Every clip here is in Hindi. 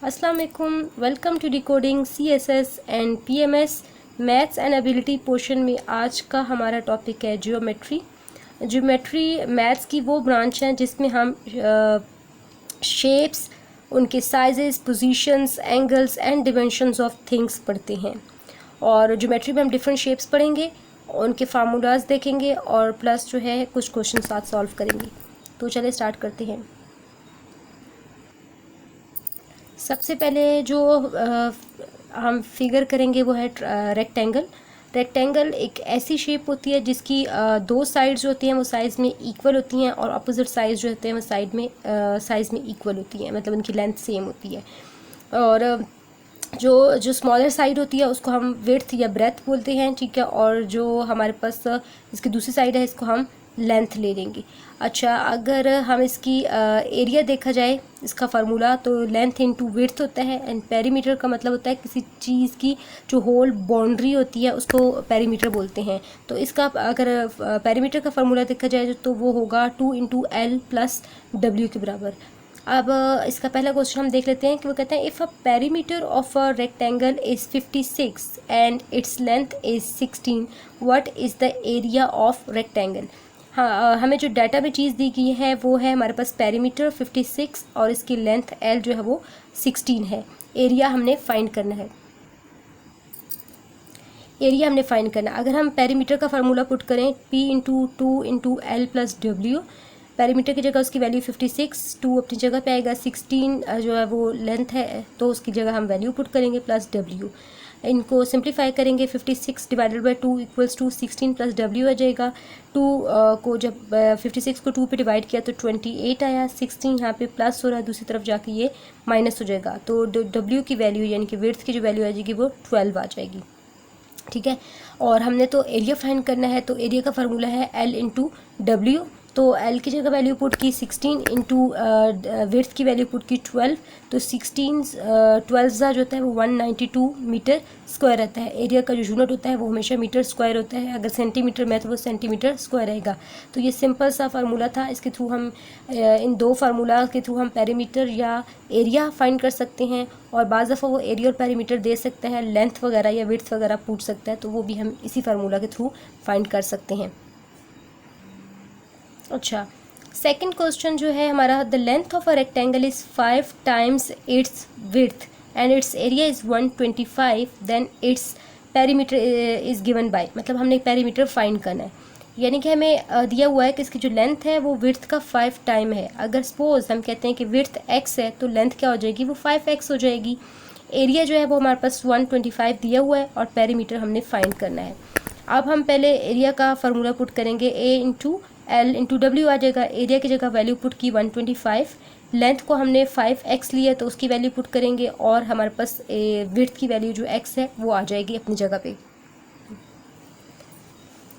अस्सलाम वालेकुम, welcome to decoding CSS and PMS maths and ability portion में आज का हमारा टॉपिक है जियोमेट्री। मैथ्स की वो ब्रांच है जिसमें हम शेप्स, उनके sizes, positions, angles and dimensions of things पढ़ते हैं। और ज्योमेट्री में हम डिफरेंट शेप्स पढ़ेंगे, उनके फार्मूलाज देखेंगे और प्लस जो है कुछ क्वेश्चन साथ सॉल्व करेंगे। तो चलिए स्टार्ट करते हैं। सबसे पहले जो हम फिगर करेंगे वो है रेक्टेंगल एक ऐसी शेप होती है जिसकी दो साइड्स होती हैं वो साइज़ में इक्वल होती हैं और अपोजिट साइड जो होते हैं वो साइज़ में इक्वल होती हैं, मतलब उनकी लेंथ सेम होती है। और जो स्मॉलर साइड होती है उसको हम विड्थ या ब्रेथ बोलते हैं, ठीक है। और जो हमारे पास इसकी दूसरी साइड है इसको हम लेंथ ले लेंगे। अच्छा, अगर हम इसकी एरिया देखा जाए, इसका फार्मूला तो लेंथ इनटू विड्थ होता है एंड पेरीमीटर का मतलब होता है किसी चीज़ की जो होल बाउंड्री होती है उसको पेरीमीटर बोलते हैं। तो इसका अगर पेरीमीटर का फार्मूला देखा जाए तो वो होगा 2 × L + W के बराबर। अब इसका पहला क्वेश्चन हम देख लेते हैं कि वो कहते हैं if a perimeter of a rectangle is 56 and its length is 16, what is the area of rectangle. हाँ, हमें जो डाटा में चीज़ दी गई है वो है हमारे पास पेरीमीटर 56 और इसकी लेंथ L जो है वो 16 है। एरिया हमने फाइंड करना है। अगर हम पेरीमीटर का फार्मूला पुट करें P × 2 × L + W, पेरीमीटर की जगह उसकी वैल्यू 56, 2 अपनी जगह पे आएगा, 16 जो है वो लेंथ है तो उसकी जगह हम वैल्यू पुट करेंगे प्लस W। इनको सिंप्लीफाई करेंगे, 56 / 2 = 16 + W आ जाएगा। 2 को जब 56 को 2 पे डिवाइड किया तो 28 आया, 16 यहाँ पे प्लस हो रहा है, दूसरी तरफ जाके ये माइनस हो जाएगा। तो W की वैल्यू यानी कि विड्थ की जो वैल्यू आ जाएगी वो 12 आ जाएगी, ठीक है। और हमने तो एरिया फाइंड करना है, तो एरिया का फार्मूला है L × W। तो L की जगह वैल्यू पुट की 16 × विड्थ की वैल्यू पुट की 12, तो 12 जो होता है वो 192 मीटर स्क्वायर रहता है। एरिया का जो यूनिट होता है वो हमेशा मीटर स्क्वायर होता है, अगर सेंटीमीटर में तो वो सेंटीमीटर स्क्वायर रहेगा। तो ये सिंपल सा फार्मूला था, इसके थ्रू हम इन दो फार्मूला के थ्रू हम पेरीमीटर या एरिया फाइंड कर सकते हैं। और बाज़ दफ़ा वो एरिया और पेरीमीटर दे सकता है, लेंथ वगैरह या विड्थ वगैरह पूछ सकता है, तो वो भी हम इसी फार्मूला के थ्रू फाइंड कर सकते हैं। अच्छा, सेकंड क्वेश्चन जो है हमारा, the length of a rectangle is 5 times its width and its area is 125, then its perimeter is given by, मतलब हमने पेरीमीटर फाइंड करना है। यानी कि हमें दिया हुआ है कि इसकी जो लेंथ है वो विड्थ का 5 टाइम है। अगर सपोज हम कहते हैं कि विड्थ x है तो लेंथ क्या हो जाएगी, वो 5x हो जाएगी। एरिया जो है वो हमारे पास 125 दिया हुआ है और पेरीमीटर हमने फाइंड करना है। अब हम पहले एरिया का फार्मूला पुट करेंगे, A × L × W आ जाएगा। एरिया की जगह वैल्यू पुट की 125, लेंथ को हमने 5x लिया तो उसकी वैल्यू पुट करेंगे और हमारे पास विड्थ की वैल्यू जो x है वो आ जाएगी अपनी जगह पे।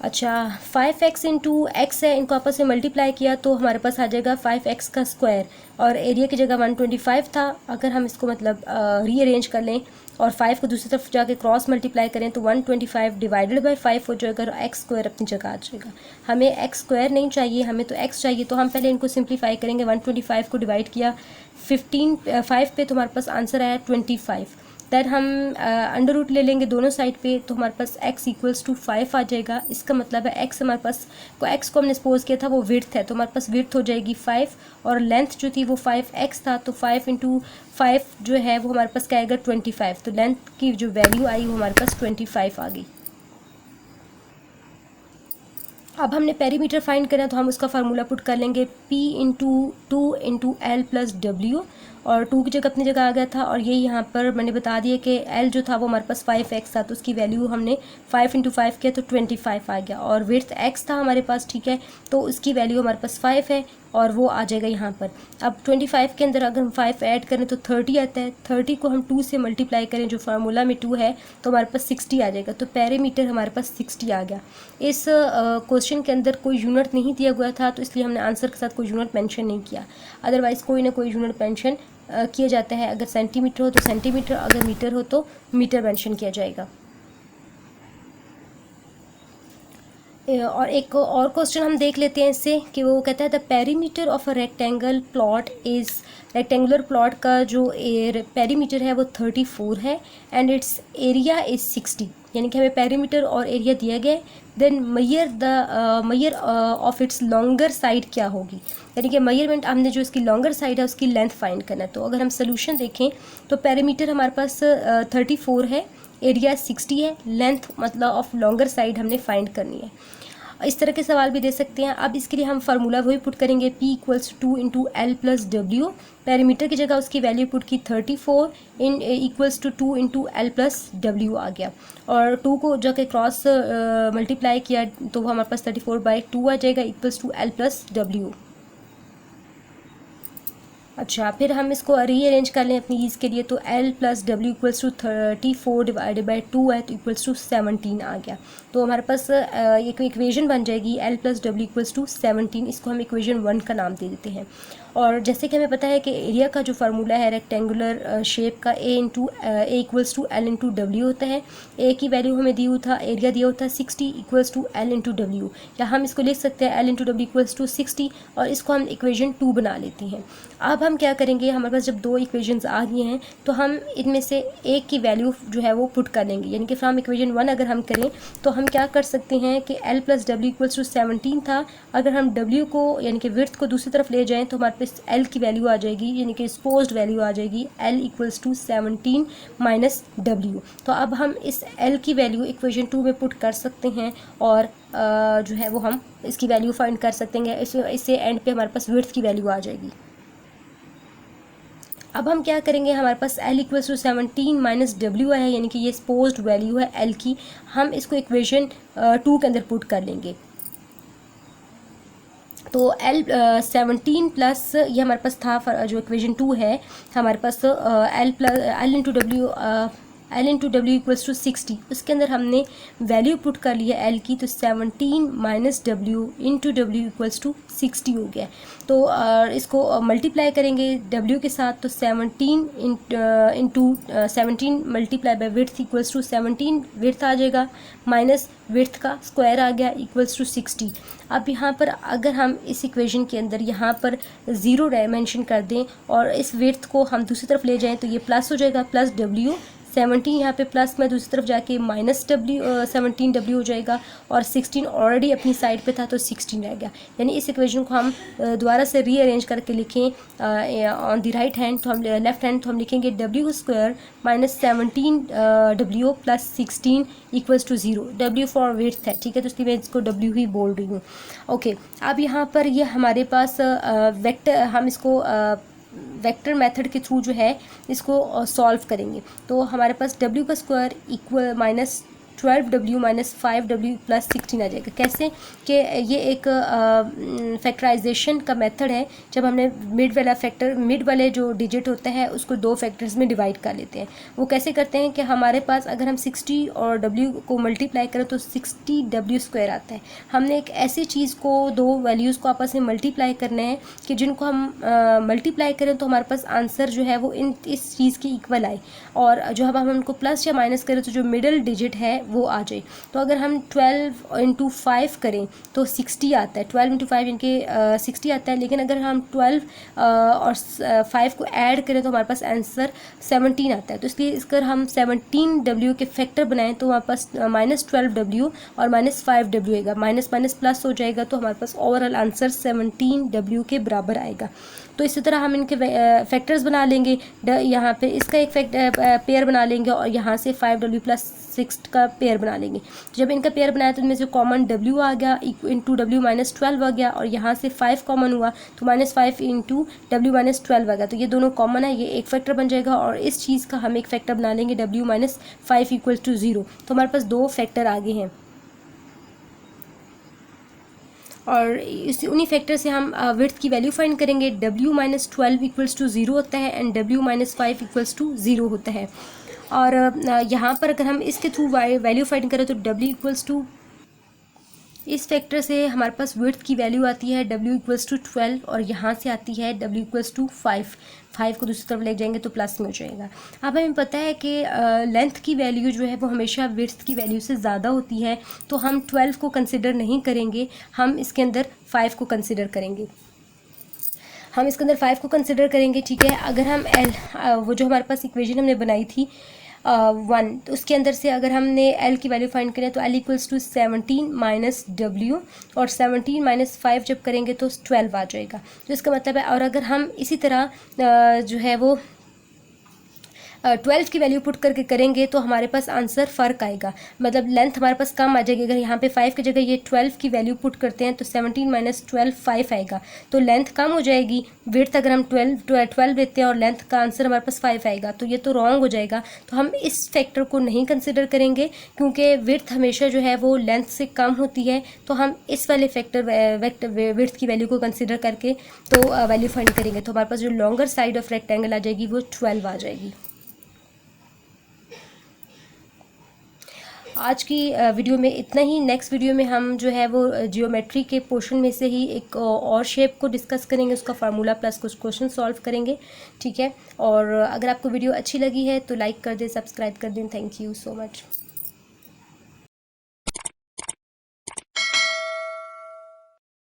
अच्छा, 5x × x है, इनको आपस में मल्टीप्लाई किया तो हमारे पास आ जाएगा 5x का स्क्वायर, और एरिया की जगह 125 था। अगर हम इसको मतलब रीअरेंज कर लें और 5 को दूसरी तरफ जाके क्रॉस मल्टीप्लाई करें तो 125 / 5 हो जाएगा और x स्क्वायर अपनी जगह आ जाएगा। हमें x स्क्वायर नहीं चाहिए, हमें तो x चाहिए, तो हम पहले इनको सिंप्लीफाई करेंगे। 125 को डिवाइड किया 5 पे तो हमारे पास आंसर आया 25। दैन हम अंडर रूट ले लेंगे दोनों साइड पे तो हमारे पास x = 5 आ जाएगा। इसका मतलब है x हमारे पास x को हमने सपोज किया था वो विड्थ है, तो हमारे पास विड्थ हो जाएगी 5 और लेंथ जो थी वो 5x था, तो 5 × 5 जो है वो हमारे पास क्या आएगा 25। तो लेंथ की जो वैल्यू आई वो हमारे पास 25 आ गई। अब हमने पेरीमीटर फाइंड करना तो हम उसका फार्मूला पुट कर लेंगे, P × 2 × L + W, और 2 की जगह अपनी जगह आ गया था। और ये यहाँ पर मैंने बता दिया कि L जो था वो हमारे पास 5x था तो उसकी वैल्यू हमने 5 × 5 किया तो 25 आ गया, और विड्थ x था हमारे पास, ठीक है, तो उसकी वैल्यू हमारे पास 5 है और वो आ जाएगा यहाँ पर। अब 25 के अंदर अगर हम 5 ऐड करें तो 30 आता है, 30 को हम 2 से मल्टीप्लाई करें, जो फार्मूला में 2 है, तो हमारे पास 60 आ जाएगा। तो पेरीमीटर हमारे पास 60 आ गया। इस क्वेश्चन के अंदर कोई यूनिट नहीं दिया गया था तो इसलिए हमने आंसर के साथ कोई यूनिट मेंशन नहीं किया, अदरवाइज़ कोई ना कोई यूनिट मेंशन किया जाता है। अगर सेंटीमीटर हो तो सेंटीमीटर, अगर मीटर हो तो मीटर मेंशन किया जाएगा। और एक और क्वेश्चन हम देख लेते हैं इससे कि वो कहता है the perimeter of a rectangle plot is, rectangular plot का जो पेरीमीटर है वो 34 है एंड इट्स एरिया इज़ 60, यानी कि हमें पेरीमीटर और एरिया दिया गया है। Then measure of its longer side क्या होगी, यानी कि मयरमेंट हमने जो इसकी लॉन्गर साइड है उसकी लेंथ फाइंड करना है। तो अगर हम सोल्यूशन देखें तो पेरीमीटर हमारे पास 34 है, एरिया 60 है, लेंथ मतलब ऑफ लॉन्गर साइड हमने फाइंड करनी है। इस तरह के सवाल भी दे सकते हैं। अब इसके लिए हम फार्मूला वही पुट करेंगे, P equals 2 into L plus W, perimeter की जगह उसकी वैल्यू पुट की 34 in equals to 2 into L plus W आ गया, और 2 को जाके क्रॉस मल्टीप्लाई किया तो वो हमारे पास 34/2 आ जाएगा इक्वल्स टू एल प्लस डब्ल्यू। अच्छा, फिर हम इसको रीअरेंज कर लें अपनी ईज़ के लिए, तो L plus W equals to 34 divided by 2 है तो इक्वल्स टू 17 आ गया। तो हमारे पास एक इक्वेशन बन जाएगी L plus W equals to 17, इसको हम इक्वेशन 1 का नाम दे देते हैं। और जैसे कि हमें पता है कि एरिया का जो फार्मूला है रेक्टेंगुलर शेप का A equals to L into W होता है। ए की वैल्यू हमें दी हुई था, एरिया दिया होता है 60 equals to L into W, या हम इसको लिख सकते हैं L into W equals to 60, और इसको हम इक्वेशन 2 बना लेते हैं। अब हम क्या करेंगे, हमारे पास जब दो इक्वेशंस आ गई हैं तो हम इनमें से एक की वैल्यू जो है वो पुट कर लेंगे, यानी कि फ्रॉम इक्वेशन 1 अगर हम करें तो हम क्या कर सकते हैं कि L plus W equals to 17 था, अगर हम W को यानी कि विड्थ को दूसरी तरफ ले जाएं तो हमारे पास L की वैल्यू आ जाएगी, यानी कि सपोज्ड वैल्यू आ जाएगी L equals to 17 minus W। तो अब हम इस L की वैल्यू इक्वेशन 2 में पुट कर सकते हैं और जो है वो हम इसकी वैल्यू फाइंड कर सकते हैं। इससे एंड पे हमारे पास विड्थ की वैल्यू आ जाएगी। अब हम क्या करेंगे, हमारे पास L equals to 17 minus W है, यानी कि ये सपोज्ड वैल्यू है L की, हम इसको इक्वेशन 2 के अंदर पुट कर लेंगे। तो L 17 प्लस ये हमारे पास था जो इक्वेशन 2 है हमारे पास, L into W L into W equals to 60, उसके अंदर हमने वैल्यू पुट कर लिया L की, तो 17 minus W into W equals to 60 हो गया। तो इसको मल्टीप्लाई करेंगे W के साथ, तो 17 into 17 multiply by width equals to 17 width आ जाएगा, माइनस विड्थ का स्क्वायर आ गया इक्वल्स टू 60। अब यहाँ पर अगर हम इस इक्वेशन के अंदर यहाँ पर 0 मेंशन कर दें और इस विड्थ को हम दूसरी तरफ ले जाएं तो ये प्लस हो जाएगा, प्लस W 17 यहाँ पे प्लस में दूसरी तरफ जाके माइनस W हो जाएगा, और 16 ऑलरेडी अपनी साइड पे था तो 16 रह गया। यानी इस इक्वेशन को हम दोबारा से रीअरेंज करके लिखें ऑन द राइट हैंड, तो हम लेफ्ट हैंड तो हम लिखेंगे W square minus 17 W plus 16 equals to 0। W for width है, ठीक है, तो इसलिए मैं इसको W ही बोल रही हूँ। ओके, अब यहाँ पर ये हमारे पास वेक्टर, हम इसको वेक्टर मेथड के थ्रू जो है इसको सॉल्व करेंगे। तो हमारे पास W का square equal minus 12W minus 5W plus 16 आ जाएगा। कैसे कि ये एक फैक्टराइजेशन का मेथड है, जब हमने मिड वाले जो डिजिट होता है उसको दो फैक्टर्स में डिवाइड कर लेते हैं। वो कैसे करते हैं कि हमारे पास अगर हम 60 और W को मल्टीप्लाई करें तो 60W स्क्वायर आता है। हमने एक ऐसी चीज़ को, दो वैल्यूज़ को आपस में मल्टीप्लाई करना है कि जिनको हम मल्टीप्लाई करें तो हमारे पास आंसर जो है वो इस चीज़ के इक्वल आए, और जो हम उनको प्लस या माइनस करें तो जो मिडल डिजिट है वो आ जाए। तो अगर हम 12 इंटू 5 करें तो 60 आता है, 12 इंटू 5 इनके 60 आता है, लेकिन अगर हम 12 और 5 को ऐड करें तो हमारे पास आंसर 17 आता है। तो इसलिए इसकर हम 17W के फैक्टर बनाएं तो हमारे पास माइनस 12W और माइनस 5W आएगा, माइनस माइनस प्लस हो जाएगा, तो हमारे पास ओवरऑल आंसर 17W के बराबर आएगा। तो इसी तरह हम इनके फैक्टर्स बना लेंगे, यहाँ पे इसका एक पेयर बना लेंगे और यहाँ से 5W प्लस 6 का पेयर बना लेंगे। जब इनका पेयर बनाया तो इनमें से कॉमन W आ गया इंटू W माइनस 12 आ गया, और यहाँ से 5 कॉमन हुआ तो माइनस 5 इंटू W माइनस 12 आ गया। तो ये दोनों कॉमन है, ये एक फैक्टर बन जाएगा, और इस चीज़ का हम एक फैक्टर बना लेंगे W माइनस 5 इक्वल टू 0। तो हमारे पास दो फैक्टर आगे हैं, और उन्हीं फैक्टर से हम विड्थ की वैल्यू फाइंड करेंगे। W माइनस 12 इक्वल्स टू 0 होता है and W minus 5 equals to 0 होता है। और यहाँ पर अगर हम इसके थ्रू वैल्यू फाइंड करें तो W इक्वल्स टू इस फैक्टर से हमारे पास विड्थ की वैल्यू आती है W=12 और यहाँ से आती है W=5। 5 को दूसरी तरफ ले जाएंगे तो प्लस में हो जाएगा। अब हमें पता है कि लेंथ की वैल्यू जो है वो हमेशा विड्थ की वैल्यू से ज़्यादा होती है, तो हम 12 को कंसिडर नहीं करेंगे, हम इसके अंदर 5 को कंसिडर करेंगे। हम इसके अंदर 5 को कंसिडर करेंगे, ठीक है। अगर हम वो जो हमारे पास इक्वेशन हमने बनाई थी 1, तो उसके अंदर से अगर हमने L की वैल्यू फाइंड करें तो L=17 माइनस W, और 17 माइनस 5 जब करेंगे तो 12 आ जाएगा। तो इसका मतलब है, और अगर हम इसी तरह जो है वो 12 की वैल्यू पुट करके करेंगे तो हमारे पास आंसर फ़र्क आएगा, मतलब लेंथ हमारे पास कम आ जाएगी। अगर यहाँ पे 5 की जगह ये 12 की वैल्यू पुट करते हैं तो 17 माइनस 12 5 आएगा, तो लेंथ कम हो जाएगी। विड्थ अगर हम 12 लेते हैं और लेंथ का आंसर हमारे पास 5 आएगा, तो ये तो रॉन्ग हो जाएगा। तो हम इस फैक्टर को नहीं कंसिडर करेंगे, क्योंकि विड्थ हमेशा जो है वो लेंथ से कम होती है। तो हम इस वाले फैक्टर विड्थ की वैल्यू को कंसिडर करके तो वैल्यू फाइंड करेंगे, तो हमारे पास जो लॉन्गर साइड ऑफ रेक्टेंगल आ जाएगी वो 12 आ जाएगी। आज की वीडियो में इतना ही। नेक्स्ट वीडियो में हम जो है वो जियोमेट्री के पोर्शन में से ही एक और शेप को डिस्कस करेंगे, उसका फार्मूला प्लस कुछ क्वेश्चन सॉल्व करेंगे, ठीक है। और अगर आपको वीडियो अच्छी लगी है तो लाइक कर दें, सब्सक्राइब कर दें। Thank you so much.